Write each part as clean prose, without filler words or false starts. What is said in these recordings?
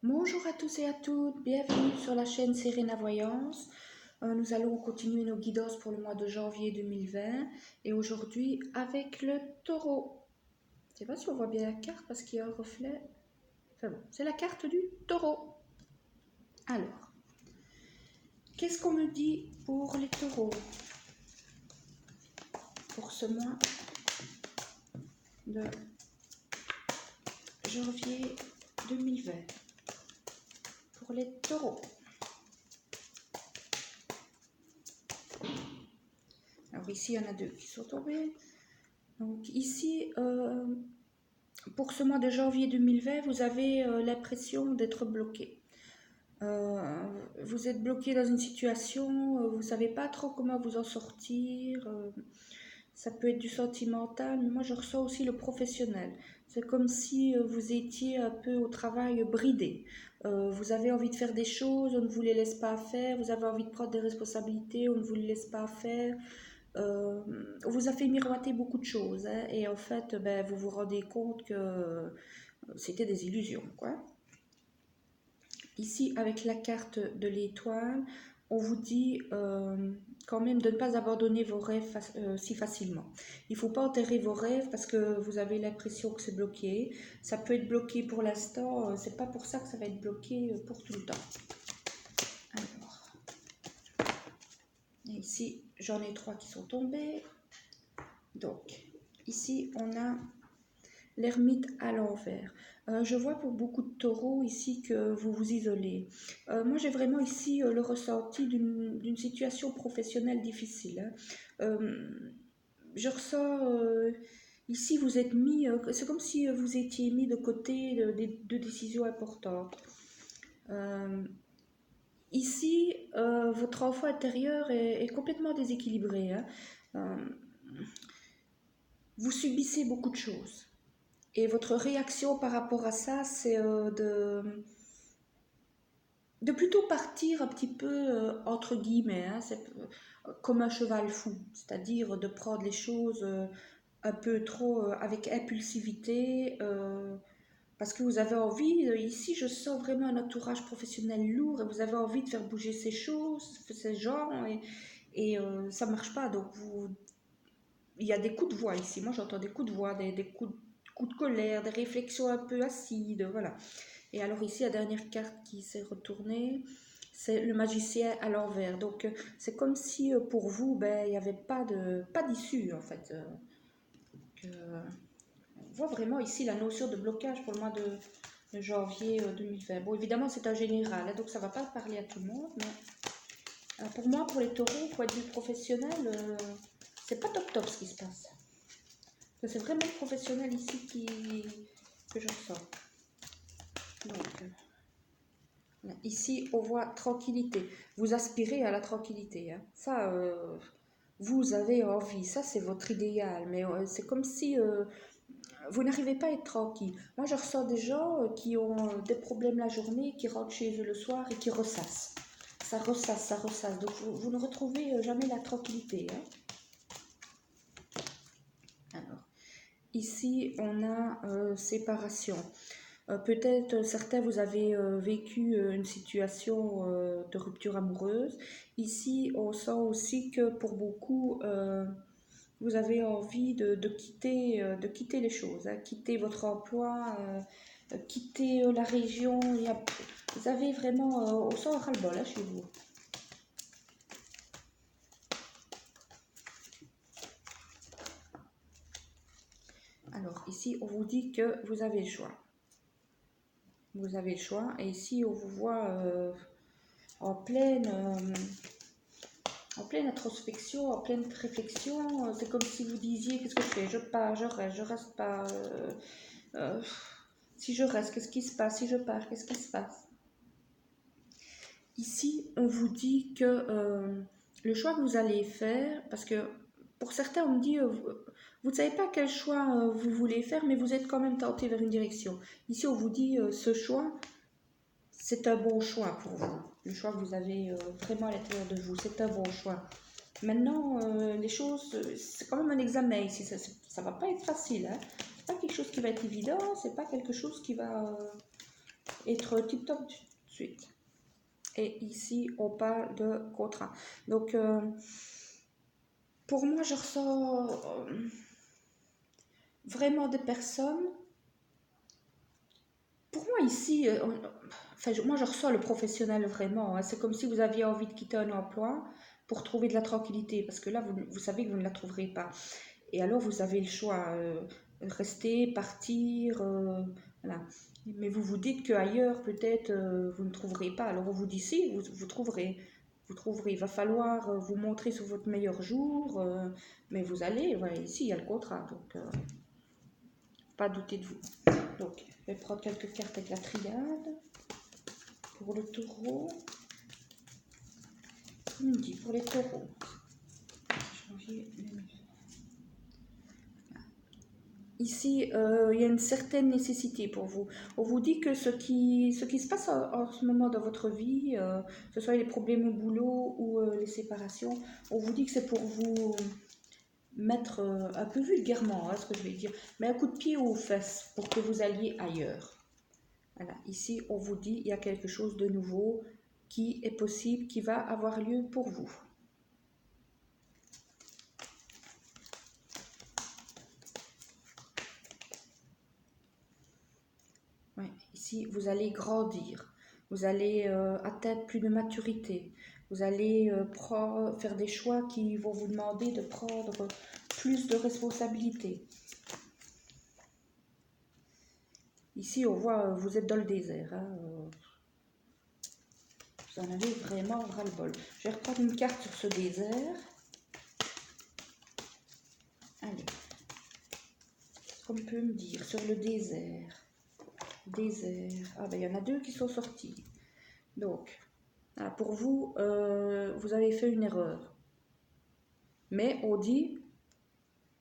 Bonjour à tous et à toutes, bienvenue sur la chaîne Serena Voyance. Nous allons continuer nos guidances pour le mois de janvier 2020 et aujourd'hui avec le taureau. Je ne sais pas si on voit bien la carte parce qu'il y a un reflet. Enfin bon, c'est la carte du taureau. Alors, qu'est-ce qu'on me dit pour les taureaux pour ce mois de janvier 2020 pour les taureaux? Alors ici, il y en a deux qui sont tombés. Donc ici, pour ce mois de janvier 2020, vous avez l'impression d'être bloqué. Vous êtes bloqué dans une situation, vous ne savez pas trop comment vous en sortir. Ça peut être du sentimental, mais moi je ressens aussi le professionnel. C'est comme si vous étiez un peu au travail bridé. Vous avez envie de faire des choses, on ne vous les laisse pas faire. Vous avez envie de prendre des responsabilités, on ne vous les laisse pas faire. On vous a fait miroiter beaucoup de choses, hein, et en fait, ben, vous vous rendez compte que c'était des illusions, quoi. Ici, avec la carte de l'étoile, on vous dit quand même de ne pas abandonner vos rêves si facilement. Il ne faut pas enterrer vos rêves parce que vous avez l'impression que c'est bloqué. Ça peut être bloqué pour l'instant, c'est pas pour ça que ça va être bloqué pour tout le temps. Alors, ici, j'en ai 3 qui sont tombés. Donc, ici, on a l'ermite à l'envers. Je vois pour beaucoup de taureaux ici que vous vous isolez. Moi, j'ai vraiment ici le ressenti d'une situation professionnelle difficile, hein. Je ressens ici, vous êtes mis, c'est comme si vous étiez mis de côté de décisions importantes. Ici, votre enfant intérieur est complètement déséquilibré, hein. Vous subissez beaucoup de choses. Et votre réaction par rapport à ça, c'est de plutôt partir un petit peu, entre guillemets, hein, c'est comme un cheval fou, c'est-à-dire de prendre les choses un peu trop avec impulsivité, parce que vous avez envie, ici je sens vraiment un entourage professionnel lourd, et vous avez envie de faire bouger ces choses, ces gens, et ça ne marche pas, donc il y a des coups de voix ici, moi j'entends des coups de voix, des coups de colère, des réflexions un peu acides, voilà. Et alors ici, la dernière carte qui s'est retournée, c'est le magicien à l'envers. Donc c'est comme si pour vous, ben, il n'y avait pas d'issue en fait. On voit vraiment ici la notion de blocage pour le mois de janvier 2020. Bon, évidemment, c'est un général, hein, donc ça ne va pas parler à tout le monde. Mais pour moi, pour les taureaux, point de vue professionnel, c'est pas top top ce qui se passe. C'est vraiment le professionnel ici que je ressens. Donc, ici, on voit tranquillité. Vous aspirez à la tranquillité, hein. Ça, vous avez envie. Ça, c'est votre idéal. Mais c'est comme si vous n'arrivez pas à être tranquille. Moi, je ressens des gens qui ont des problèmes la journée, qui rentrent chez eux le soir et qui ressassent. Ça ressasse, ça ressasse. Donc, vous ne retrouvez jamais la tranquillité, hein. Alors, ici, on a séparation. Peut-être certains, vous avez vécu une situation de rupture amoureuse. Ici, on sent aussi que pour beaucoup, vous avez envie de quitter les choses, hein, quitter votre emploi, quitter la région. Vous avez vraiment, on sent un ras-le-bol là, chez vous. Alors ici, on vous dit que vous avez le choix. Vous avez le choix. Et ici, on vous voit en pleine introspection, en pleine réflexion. C'est comme si vous disiez, qu'est-ce que je fais? Je pars, je reste pas. Si je reste, qu'est-ce qui se passe? Si je pars, qu'est-ce qui se passe? Ici, on vous dit que le choix que vous allez faire, parce que pour certains, on me dit, vous ne savez pas quel choix vous voulez faire, mais vous êtes quand même tenté vers une direction. Ici, on vous dit, ce choix, c'est un bon choix pour vous. Le choix que vous avez vraiment à l'intérieur de vous, c'est un bon choix. Maintenant, les choses, c'est quand même un examen ici. Ça va pas être facile, hein. C'est pas quelque chose qui va être évident, c'est pas quelque chose qui va être tip-top tout de suite. Et ici, on parle de contrat. Donc, pour moi, je ressens vraiment des personnes. Pour moi, ici, enfin, moi, je ressens le professionnel vraiment. Hein. C'est comme si vous aviez envie de quitter un emploi pour trouver de la tranquillité. Parce que là, vous savez que vous ne la trouverez pas. Et alors, vous avez le choix. Rester, partir. Voilà. Mais vous vous dites qu'ailleurs, peut-être, vous ne trouverez pas. Alors, on vous dit si, vous trouverez. Vous trouverez. Il va falloir vous montrer sur votre meilleur jour. Mais vous allez. Voilà, ici, il y a le contrat. Donc, pas douter de vous. Donc, je vais prendre quelques cartes avec la triade. Pour le taureau. On me dit pour les taureaux. Janvier 2020. Ici, il y a une certaine nécessité pour vous. On vous dit que ce qui se passe en ce moment dans votre vie, que ce soit les problèmes au boulot ou les séparations, on vous dit que c'est pour vous mettre, un peu vulgairement, hein, ce que je vais dire, mais un coup de pied aux fesses pour que vous alliez ailleurs. Voilà, ici, on vous dit il y a quelque chose de nouveau qui est possible, qui va avoir lieu pour vous. Ouais, ici, vous allez grandir, vous allez atteindre plus de maturité, vous allez faire des choix qui vont vous demander de prendre plus de responsabilités. Ici, on voit, vous êtes dans le désert, hein, vous en avez vraiment ras-le-bol. Je vais reprendre une carte sur ce désert. Allez, qu'on peut me dire sur le désert. Désert. Ah ben il y en a deux qui sont sortis. Donc, pour vous, vous avez fait une erreur. Mais on dit,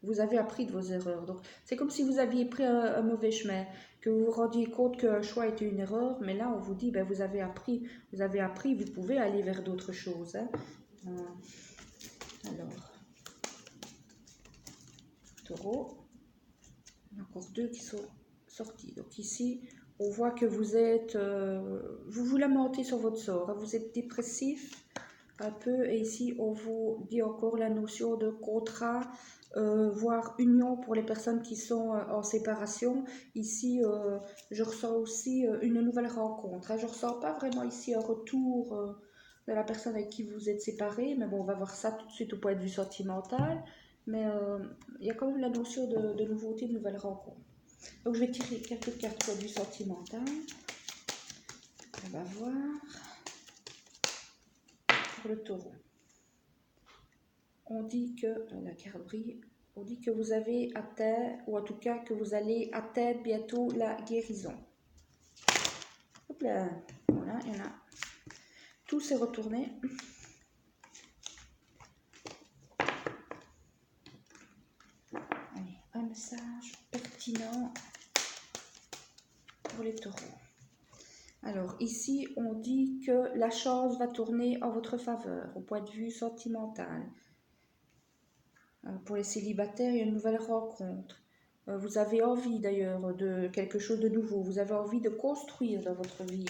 vous avez appris de vos erreurs. Donc, c'est comme si vous aviez pris un mauvais chemin, que vous vous rendiez compte qu'un choix était une erreur, mais là, on vous dit, ben, vous avez appris, vous pouvez aller vers d'autres choses. Hein. Alors, taureau, il y en a encore deux qui sont sortis. Donc ici, on voit que vous êtes, vous vous lamentez sur votre sort, hein. Vous êtes dépressif un peu, et ici on vous dit encore la notion de contrat, voire union pour les personnes qui sont en séparation. Ici, je ressens aussi une nouvelle rencontre, hein. Je ne ressens pas vraiment ici un retour de la personne avec qui vous êtes séparés, mais bon, on va voir ça tout de suite au point de vue sentimental. Mais il y a quand même la notion de nouveauté, de nouvelle rencontre. Donc je vais tirer quelques cartes pour du sentimental. On va voir. Pour le taureau. On dit que, la carte brille, on dit que vous avez atteint, ou en tout cas que vous allez atteindre bientôt la guérison. Hop là, voilà, il y en a. Tout s'est retourné. Allez, un message pertinent pour les taureaux. Alors ici, on dit que la chance va tourner en votre faveur, au point de vue sentimental. Pour les célibataires, il y a une nouvelle rencontre. Vous avez envie d'ailleurs de quelque chose de nouveau. Vous avez envie de construire dans votre vie.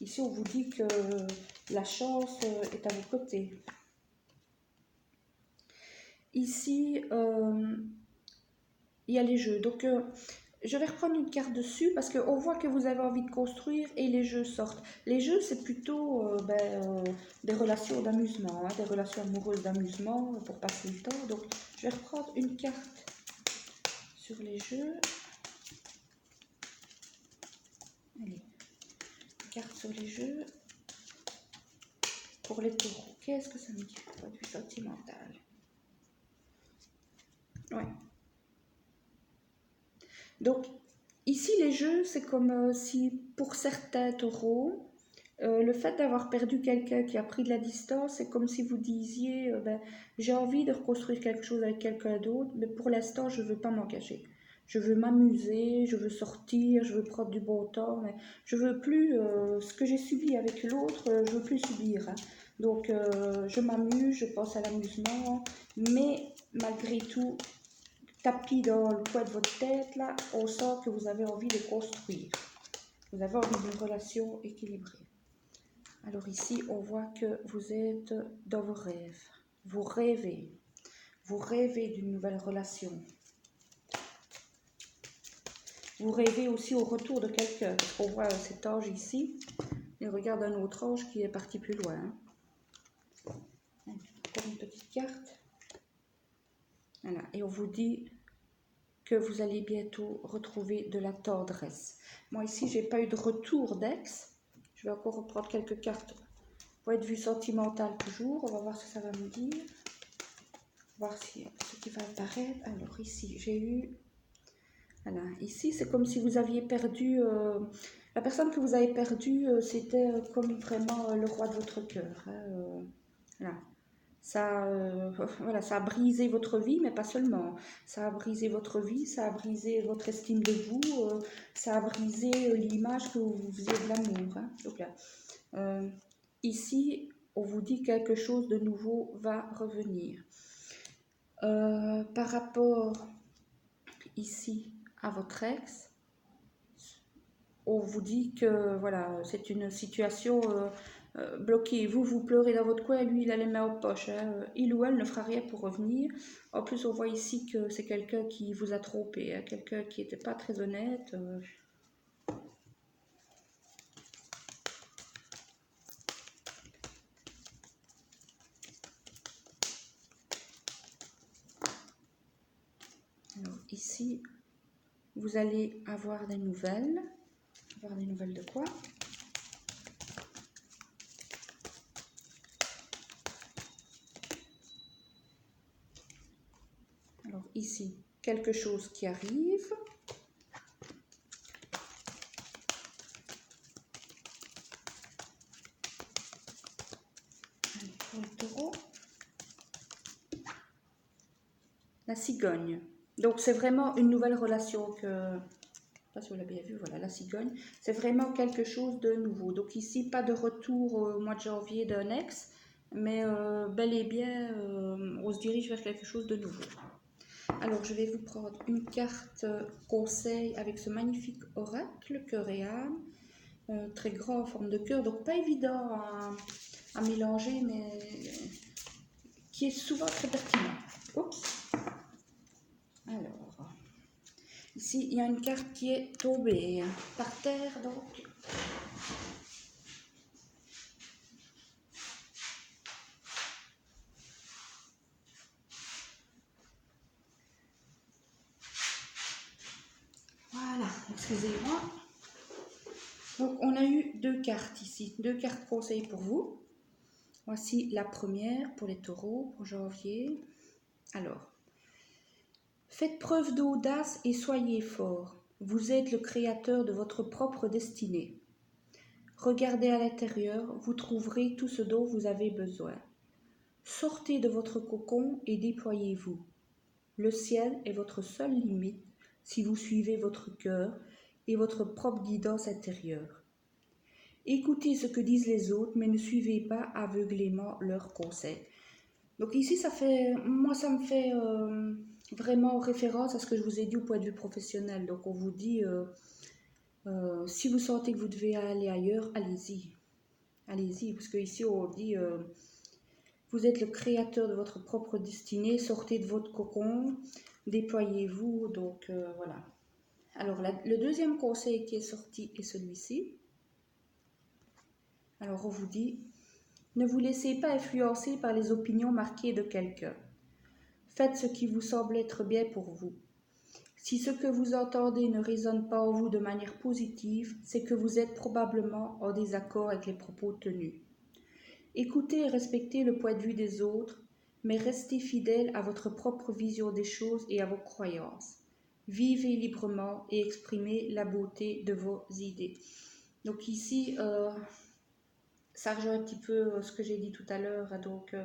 Ici, on vous dit que la chance est à vos côtés. Ici, il y a les jeux. Donc, je vais reprendre une carte dessus parce qu'on voit que vous avez envie de construire et les jeux sortent. Les jeux, c'est plutôt des relations d'amusement, hein, des relations amoureuses d'amusement pour passer le temps. Donc, je vais reprendre une carte sur les jeux. Allez, une carte sur les jeux pour les taureaux. Qu'est-ce que ça me dit du point de vue sentimental? Ouais. Donc, ici, les jeux, c'est comme si, pour certains taureaux, le fait d'avoir perdu quelqu'un qui a pris de la distance, c'est comme si vous disiez, j'ai envie de reconstruire quelque chose avec quelqu'un d'autre, mais pour l'instant, je ne veux pas m'engager. Je veux m'amuser, je veux sortir, je veux prendre du bon temps, mais je ne veux plus, ce que j'ai subi avec l'autre, je ne veux plus subir. Hein. Donc, je m'amuse, je pense à l'amusement, mais malgré tout, tapis dans le coin de votre tête, là, on sent que vous avez envie de construire. Vous avez envie d'une relation équilibrée. Alors ici, on voit que vous êtes dans vos rêves. Vous rêvez. Vous rêvez d'une nouvelle relation. Vous rêvez aussi au retour de quelqu'un. Parce qu'on voit cet ange ici. Il regarde un autre ange qui est parti plus loin. Encore une petite carte. Voilà. Et on vous dit que vous allez bientôt retrouver de la tendresse. Moi ici, j'ai pas eu de retour d'ex. Je vais encore reprendre quelques cartes. Point de vue sentimental toujours. On va voir ce que ça va me dire. Voir si ce qui va apparaître. Alors ici, j'ai eu... Voilà, ici c'est comme si vous aviez perdu... la personne que vous avez perdue, c'était comme vraiment le roi de votre cœur. Hein, voilà. Ça, voilà, ça a brisé votre vie, mais pas seulement. Ça a brisé votre vie, ça a brisé votre estime de vous, ça a brisé l'image que vous faisiez de l'amour. Hein. Donc là, ici, on vous dit quelque chose de nouveau va revenir. Par rapport ici à votre ex, on vous dit que voilà, c'est une situation bloquée. Vous pleurez dans votre coin, lui il a les mains aux poches. Hein. Il ou elle ne fera rien pour revenir. En plus, on voit ici que c'est quelqu'un qui vous a trompé, hein, quelqu'un qui n'était pas très honnête. Alors ici, vous allez avoir des nouvelles. Avoir des nouvelles de quoi? Alors ici, quelque chose qui arrive. Allez, pour le taureau. La cigogne. Donc c'est vraiment une nouvelle relation que... Je ne sais pas si vous l'avez bien vu, voilà, la cigogne. C'est vraiment quelque chose de nouveau. Donc ici, pas de retour au mois de janvier d'un ex, mais bel et bien, on se dirige vers quelque chose de nouveau. Alors, je vais vous prendre une carte conseil avec ce magnifique oracle, cœur et âme, très grand en forme de cœur, donc pas évident à mélanger, mais qui est souvent très pertinent. Oups. Alors, ici, il y a une carte qui est tombée par terre, donc... Voilà, excusez-moi. Donc, on a eu deux cartes ici, deux cartes conseils pour vous. Voici la première pour les taureaux, pour janvier. Alors, faites preuve d'audace et soyez forts. Vous êtes le créateur de votre propre destinée. Regardez à l'intérieur, vous trouverez tout ce dont vous avez besoin. Sortez de votre cocon et déployez-vous. Le ciel est votre seule limite si vous suivez votre cœur et votre propre guidance intérieure. Écoutez ce que disent les autres, mais ne suivez pas aveuglément leurs conseils. Donc ici, moi, ça me fait vraiment référence à ce que je vous ai dit au point de vue professionnel. Donc on vous dit, si vous sentez que vous devez aller ailleurs, allez-y. Allez-y, parce qu'ici, on dit, vous êtes le créateur de votre propre destinée, sortez de votre cocon, déployez-vous. Donc voilà. Alors le deuxième conseil qui est sorti est celui-ci. Alors on vous dit, ne vous laissez pas influencer par les opinions marquées de quelqu'un. Faites ce qui vous semble être bien pour vous. Si ce que vous entendez ne résonne pas en vous de manière positive, c'est que vous êtes probablement en désaccord avec les propos tenus. Écoutez et respectez le point de vue des autres, mais restez fidèle à votre propre vision des choses et à vos croyances. Vivez librement et exprimez la beauté de vos idées. Donc ici, ça rejoint un petit peu ce que j'ai dit tout à l'heure. Donc,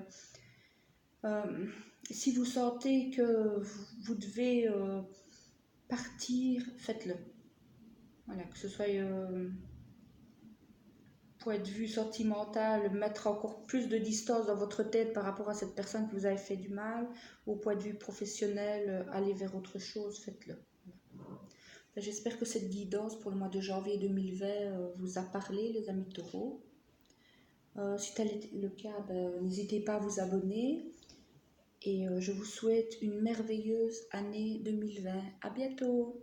si vous sentez que vous devez partir, faites-le. Voilà, que ce soit point de vue sentimental, mettre encore plus de distance dans votre tête par rapport à cette personne que vous avez fait du mal, ou point de vue professionnel, aller vers autre chose, faites-le. J'espère que cette guidance pour le mois de janvier 2020 vous a parlé, les amis taureaux. Si tel est le cas, n'hésitez pas à vous abonner. Et je vous souhaite une merveilleuse année 2020. À bientôt!